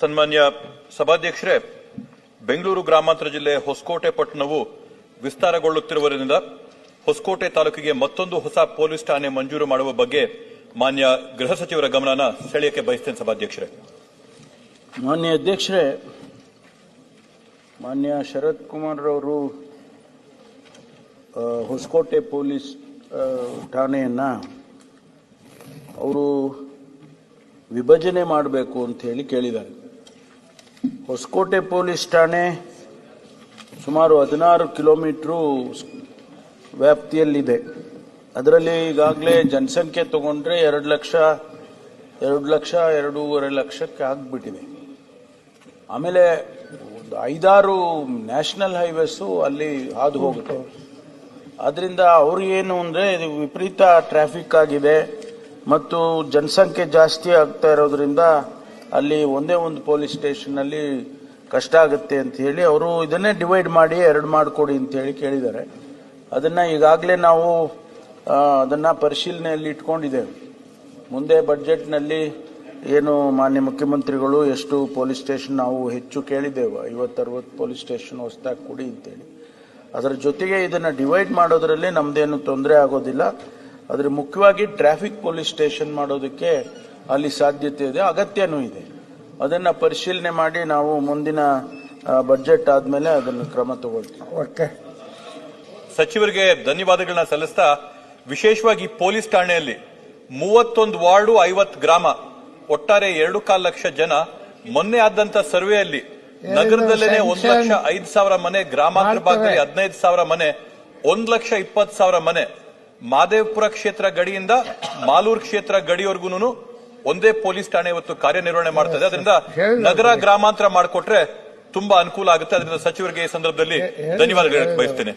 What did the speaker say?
ಸನ್ಮಾನ್ಯ ಸಭಾಧ್ಯಕ್ಷರೇ, ಬೆಂಗಳೂರು ಗ್ರಾಮಾಂತರ ಜಿಲ್ಲೆ ಹೊಸಕೋಟೆ ಪಟ್ಟಣವು ವಿಸ್ತಾರಗೊಳ್ಳುತ್ತಿರುವುದರಿಂದ ಹೊಸಕೋಟೆ ತಾಲೂಕಿಗೆ ಮತ್ತೊಂದು ಹೊಸ ಪೊಲೀಸ್ ಠಾಣೆ ಮಂಜೂರು ಮಾಡುವ ಬಗ್ಗೆ ಮಾನ್ಯ ಗೃಹ ಸಚಿವರ ಗಮನ ಸೆಳೆಯಕ್ಕೆ ಬಯಸುತ್ತೇನೆ ಸಭಾಧ್ಯಕ್ಷರೇ. ಮಾನ್ಯ ಅಧ್ಯಕ್ಷರೇ, ಮಾನ್ಯ ಶರತ್ ಕುಮಾರ್ ಅವರು ಹೊಸಕೋಟೆ ಪೊಲೀಸ್ ಠಾಣೆಯನ್ನು ಅವರು ವಿಭಜನೆ ಮಾಡಬೇಕು ಅಂತ ಹೇಳಿ ಕೇಳಿದ್ದಾರೆ. ಹೊಸಕೋಟೆ ಪೊಲೀಸ್ ಠಾಣೆ ಸುಮಾರು 16 ಕಿಲೋಮೀಟರ್ ವ್ಯಾಪ್ತಿಯಲ್ಲಿದೆ. ಅದರಲ್ಲಿ ಈಗಾಗಲೇ ಜನಸಂಖ್ಯೆ ತಗೊಂಡ್ರೆ 2,2,5 ಲಕ್ಷಕ್ಕೆ ಆಗಿಬಿಟ್ಟಿದೆ. ಆಮೇಲೆ 5-6 ನ್ಯಾಷನಲ್ ಹೈವೇಸು ಅಲ್ಲಿ ಹಾದು ಹೋಗುತ್ತೆ. ಅದರಿಂದ ಅವರು ಏನು ಅಂದರೆ ಇದು ವಿಪರೀತ ಟ್ರಾಫಿಕ್ ಆಗಿದೆ ಮತ್ತು ಜನಸಂಖ್ಯೆ ಜಾಸ್ತಿ ಆಗ್ತಾ ಇರೋದ್ರಿಂದ ಅಲ್ಲಿ ಒಂದೇ ಒಂದು ಪೊಲೀಸ್ ಸ್ಟೇಷನ್ನಲ್ಲಿ ಕಷ್ಟ ಆಗುತ್ತೆ ಅಂತ ಹೇಳಿ ಅವರು ಇದನ್ನೇ ಡಿವೈಡ್ ಮಾಡಿ 2 ಮಾಡಿಕೊಡಿ ಅಂತ ಹೇಳಿ ಕೇಳಿದ್ದಾರೆ. ಅದನ್ನು ಈಗಾಗಲೇ ನಾವು ಅದನ್ನು ಪರಿಶೀಲನೆಯಲ್ಲಿ ಇಟ್ಕೊಂಡಿದ್ದೇವೆ. ಮುಂದೆ ಬಡ್ಜೆಟ್ನಲ್ಲಿ ಏನು ಮಾನ್ಯ ಮುಖ್ಯಮಂತ್ರಿಗಳು ಎಷ್ಟು ಪೊಲೀಸ್ ಸ್ಟೇಷನ್ ನಾವು ಹೆಚ್ಚು ಕೇಳಿದ್ದೇವೆ, 50-60 ಪೊಲೀಸ್ ಸ್ಟೇಷನ್ ಹೊಸದಾಗಿ ಕೊಡಿ ಅಂತೇಳಿ. ಅದರ ಜೊತೆಗೆ ಇದನ್ನು ಡಿವೈಡ್ ಮಾಡೋದರಲ್ಲಿ ನಮ್ದೇನು ತೊಂದರೆ ಆಗೋದಿಲ್ಲ. ಆದರೆ ಮುಖ್ಯವಾಗಿ ಟ್ರಾಫಿಕ್ ಪೊಲೀಸ್ ಸ್ಟೇಷನ್ ಮಾಡೋದಕ್ಕೆ ಅಲ್ಲಿ ಸಾಧ್ಯತೆ ಇದೆ, ಅಗತ್ಯನೂ ಇದೆ. ಅದನ್ನು ಪರಿಶೀಲನೆ ಮಾಡಿ ನಾವು ಮುಂದಿನ ಬಜೆಟ್ ಆದಮೇಲೆ ಅದನ್ನು ಕ್ರಮ ತಗೊಳ್ತೀವಿ. ಸಚಿವರಿಗೆ ಧನ್ಯವಾದಗಳನ್ನ ಸಲ್ಲಿಸ್ತಾ, ವಿಶೇಷವಾಗಿ ಪೊಲೀಸ್ ಠಾಣೆಯಲ್ಲಿ 31 ವಾರ್ಡು 50 ಗ್ರಾಮ ಒಟ್ಟಾರೆ 2.25 ಲಕ್ಷ ಜನ ಮೊನ್ನೆ ಆದಂತ ಸರ್ವೆಯಲ್ಲಿ ನಗರದಲ್ಲೇನೆ 1,05,000 ಮನೆ, ಗ್ರಾಮಾಂತರ ಭಾಗದಲ್ಲಿ 15,000 ಮನೆ, 1,20,000 ಮನೆ, ಮಾದೇವಪುರ ಕ್ಷೇತ್ರ ಗಡಿಯಿಂದ ಮಾಲೂರು ಕ್ಷೇತ್ರ ಗಡಿಯವರೆಗೂ ಒಂದೇ ಪೊಲೀಸ್ ಠಾಣೆ ಇವತ್ತು ಕಾರ್ಯನಿರ್ವಹಣೆ ಮಾಡ್ತದೆ. ಅದರಿಂದ ನಗರ ಗ್ರಾಮಾಂತರ ಮಾಡಿಕೊಟ್ರೆ ತುಂಬಾ ಅನುಕೂಲ ಆಗುತ್ತೆ. ಅದರಿಂದ ಸಚಿವರಿಗೆ ಈ ಸಂದರ್ಭದಲ್ಲಿ ಧನ್ಯವಾದಗಳು ಬಯಸ್ತೇನೆ.